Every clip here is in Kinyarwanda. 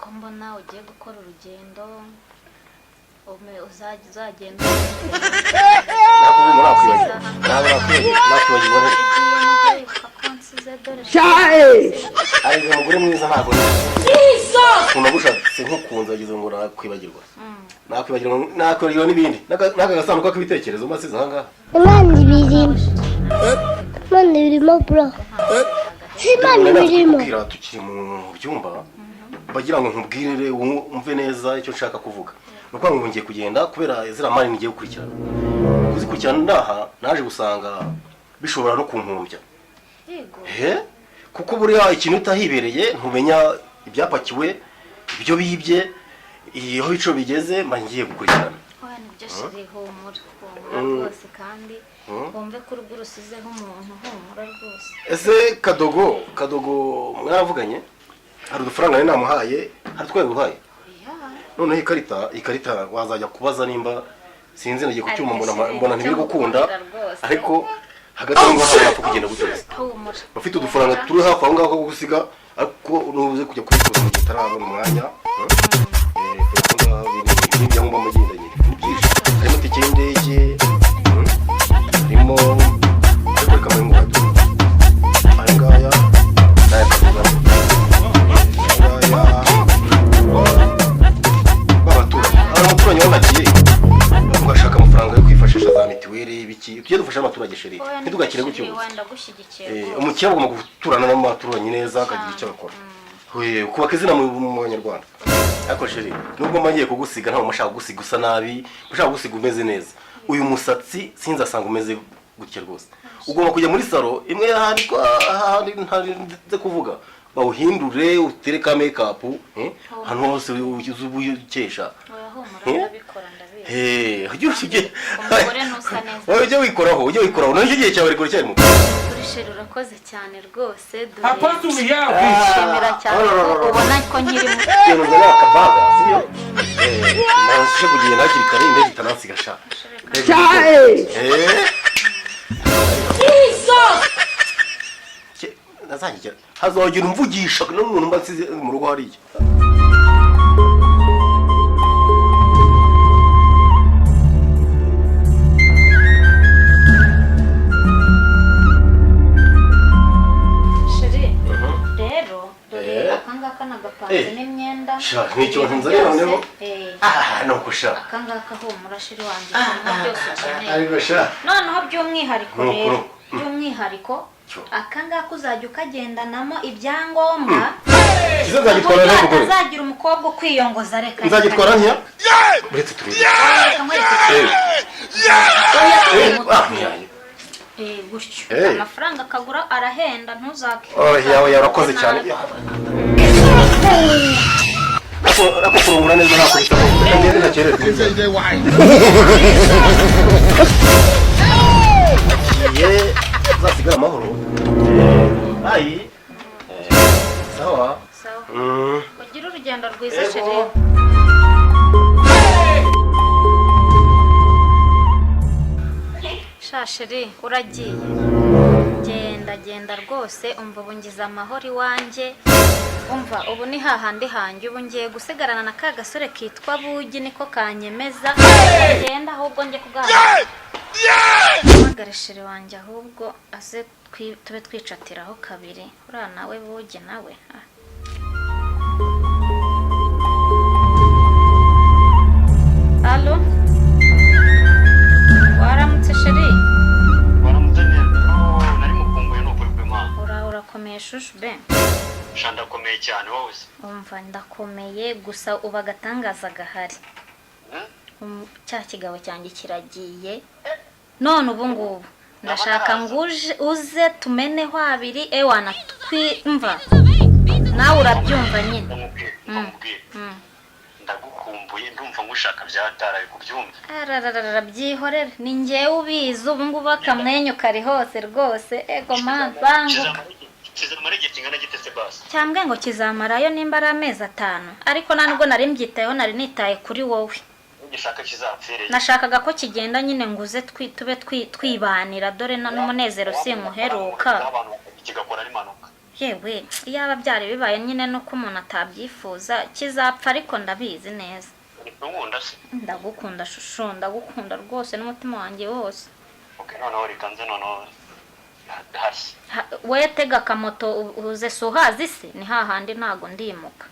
ko mbona ugiye gukora urugendo uzagenda ari umugore mwiza ntabwo unagushatse nk'ukunze ageze ngo nakwibagirwa nakwibagirwa n'ibindi n'aka gasanduku k'ibitekerezo mbasize aha ngaha Imana irimo bro Imana irimo tukiri mu byumba bagira ngo nkubwire wumve neza icyo nshaka kuvuga nuko ngo ngiye kugenda kubera zira mari ngiye gukurikirana uzikurikirana ndaha naje gusanga bishobora no kunkumbya kuko buriya ikintu utahibereye ntumenya ibyapakiwe ibyo bibye iyo bico bigeze ngiye gukurikirana nibyo shiri humura rwose kandi wumve ko urugo rusizeho umuntu humura rwose ese kadogo mwaravuganye hari udufaranga nari namuhaye hari twaguhaye noneho ikarita wazajya kubaza nimba sinzi nagiye kucyuma mbona ntibiri gukunda ariko hagati aho ngaho hapfa kugenda guteza bafite udufaranga turi hafi aho ngaho ko gusiga ariko nubuze kujya kubikuza mu gitarabona umwanya n'ibyangombwa amagenda nyine ni byinshi harimo tike y'indege harimo ariko reka muri ngwate aya ngaya n'aya kadogo umuturanyi w'amagiye ugashaka amafaranga yo kwifashisha za mitiweli ibiki tujye dufasha abaturage sheri ntitugakire gutyo umukire agomba guturana n'abaturanyi neza akagira icyo akora kubaka izina mu banyarwanda ariko sheri nubwo mbagiye kugusiga ntabwo mushaka kugusiga usa nabi mushaka kugusiga umeze neza uyu musatsi sinzi asanga umeze gutya rwose ugomba kujya muri salo imwe ahandi ntarinze kuvuga bawuhindure utereka make-up hano hose uzubukesha ujye wikoraho nacyo gihe cyawe rikora cyari muto urisheri urakoze cyane rwose dushimira cyane ko ubona ko nkiri muto akabaga sibyo nashije kugenda hakiri kare indege itanansiga sha nazajya hazagira umvugisha n'umuntu mbasize mu rugo hariya sheri rero dore akangaka nagapanze n'imyenda n'icyo nzanye noneho nuko sha akangaka humura sheri wanjye byose ukeneye ariko sha noneho by'umwihariko akangaka uzajya ukagendanamo ibyangombwa uzagira umukobwa ukwiyongoza reka nzagitwara ntiya uretse turebe gutyo amafaranga akagura arahenda ntuzake yawe yarakoze cyane ako kurungura neza ntabwo bishoboka ngende ntakereze zasigara amahoro ayi sawa ugira urugendo rwiza sheri shasheri uragiye genda rwose umva ubu ngize amahoro iwanjye umva ubu ni hahandi hanjye ubu ngiye gusigarana na ka gasore kitwa Bugi niko kanyemeza genda ahubwo njye kuganira magareshere wanjye ahubwo aze tube twicatiraho kabiri uriya nawe Bugi nawe alo waramutse sheri waramutse neza nari mukumbuye n'ukuri kw'Imana urakomeye shushu be ndakomeye cyane wowe umva ndakomeye gusa uba agatangaza gahari cya kigabo cyanjye kiragiye none ubu ngubu ndashaka ngo uze tumeneho abiri ewana twimva nawe urabyumva nyine ndagukumbuye ndumva ngushaka byataraye kubyumva arararara byihorere ni njyewe ubizi ubu ngubu akamwenyu kari hose rwose ego man banguka kizamara igihe kingana gite se basi cyambwe ngo kizamarayo nimba ari amezi 5 ariko nubwo nari mbyitayeho nari nitaye kuri wowe ugishaka kizapfire nashakaga ko kigenda nyine nguze tube twibanira dore n'umunezero simuheruka abantu kigakora ari manuka yewe iyaba byari bibaye nyine nuko umuntu atabyifuza kizapfa ariko ndabizi neza. Nkunda se. Ndagukunda shusho, ndagukunda rwose n'umutima wanjye wose. Okay, noneho rikanze noneho hasi. We tega akamoto uze suhazi se ni hahandi ntago ndimuka.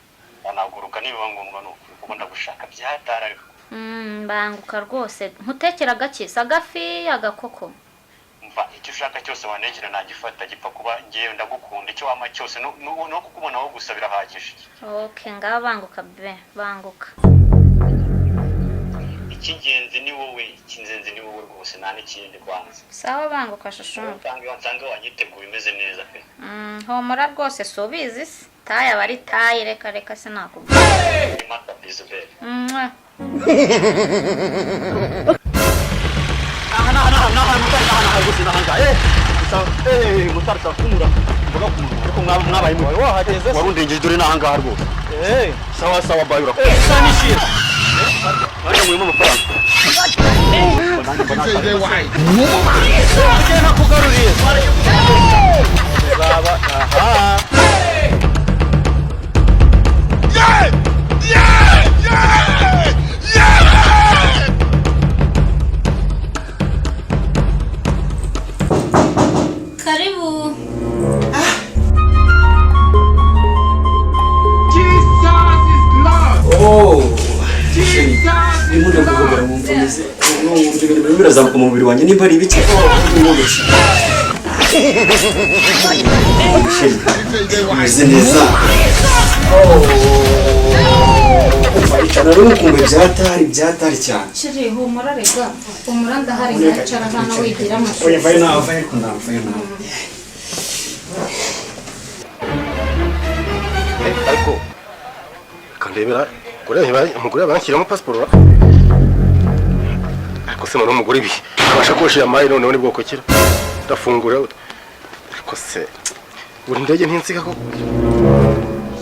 Anaguruka niba ngombwa nuko ndagushaka byatara ariko. Banguka rwose nkutekera gake sagafi agakoko. Mva icyo ushaka cyose wanekera nagifata gipfa kuba ngiye ndagukunda icyo wama cyose no kukubona aho gusa birahagije. Okay ngaho banguka be banguka. Ikingenzi ni wowe ikinzenzi ni wowe rwose nta n'ikindi kwanza. Sawa banguka shusho. Nsanga wanyiteguye imeze neza pe. Homora rwose sobizi se taya bari tayi reka sinakubwira. Imata bizubere. warundengeje dore nahangaha rwose sawa bayo urakoze Wajya mu mafaranga. Ugena kugaruriye. Zaba aha. Karibu. Imundo kugogera mu mfamize no mujegere birazamuka mu mubiri wanjye nimba ari ibiki Meze neza Bayicana n'ukumbe byatari cyane Shiri humura rega humura ndahari ngacara hano wigira amashusho Oya vaye nawe Ariko kandebera umugore banshyiramo passport ariko se none umugore abasha koshya amayi none ni bwoko kira ndafungura ariko se uri ndege ntinsika ko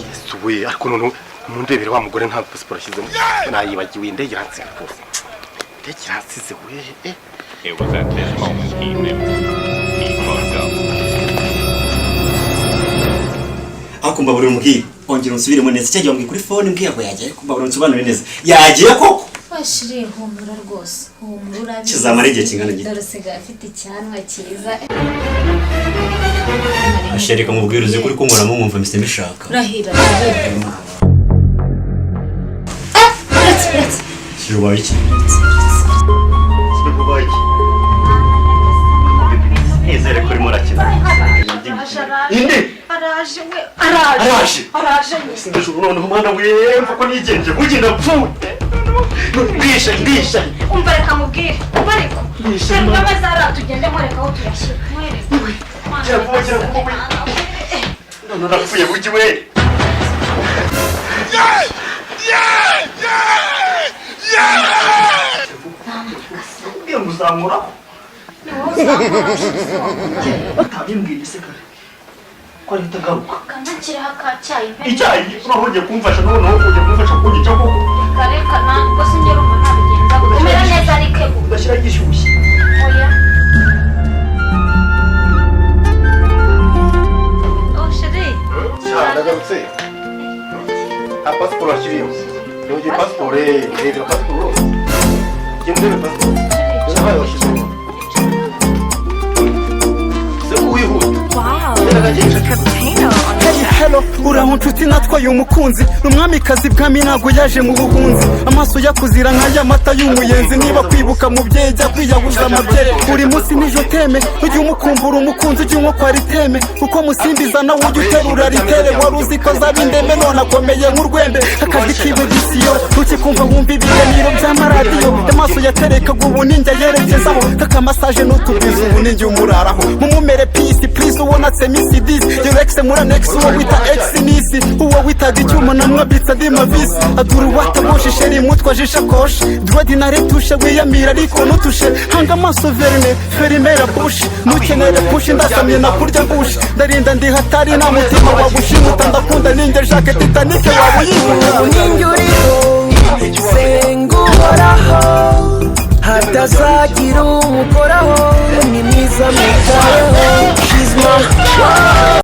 yesubuye ariko none mundebere wa mugore nta passport ashyizemo nayibagiwe indege iransize rwose indege iransize we It was at this moment he knew he fucked up. Akumba buri mugiye ongera unsubiremo neza cyangwa ngi kuri phone mbwiye ko yagiye kumba buri unsobanurire neza yagiye koko Washiri humura rwose humura kizamara igihe kingana gito dore siga afite icyanwa cyiza Ashereka mubwiruze kuri ko muramo mwumva mise mishaka Rahira Shiruba iki Izere kuri murakina. Inde araje we araje Sindijuru none umwana we mvuko nigenje kugenda pfute Ndisha umva reka mubwire bariko cyangwa bazara tugende mureka aho tuyashyira mwereze none urapfuye bugi we Ugiye muzamura Tabimbwiye se kare ko ari tagaruka kanakira hakacyayi icyayi urahoje kumfasha none uje kumfasha kugica koko kareka ntabwo singera umuntu abigenza umera neza ariko udashyira gishyushye oya Shiri ndagarutse ha passport ashyiriyemo ngiye passport rero passport gende passport yabaye washyizemo Hello, uraho nshuti natwaye umukunzi n'umwamikazi bwami ntago yaje mu buhunzi amaso yakuzira nk'aya mata y'umuyenzi niba kwibuka mubyeyi jya kwiyahuza amabyeyi buri munsi nijo teme ujye umukumbura umukunzi ujye unywa kwa riteme uko musimbiza nawe ujye uterura ritere wari uzi ko azaba indembe none akomeye nk'urwembe akazi kiwe gisiyo ukikumva wumva ibiganiro by'amaradiyo amaso yaterekaga ubu ninjye yerekezaho kakamasaje n'utubizi ubu ninjye umuraraho mumumere peace please ubona semisidizi yurekse muranex uwo wita ex nisi uwo witaga icyuma namwabitsa andi mavisi adura uwataboshe sheri mutwaje ishakoshi drodi na retushe wiyamira ariko nutushe hanga amaso verne ferimera bushi nukenere pushi ndasamye nakurya bushi ndarinda ndi hatari nta mutima wagushimuta ndakunda ninjye jacques titanic wabuyihuta unyingi uriho senga uhoraho hatazagira umukoraho ni mwiza mwitayeho she's my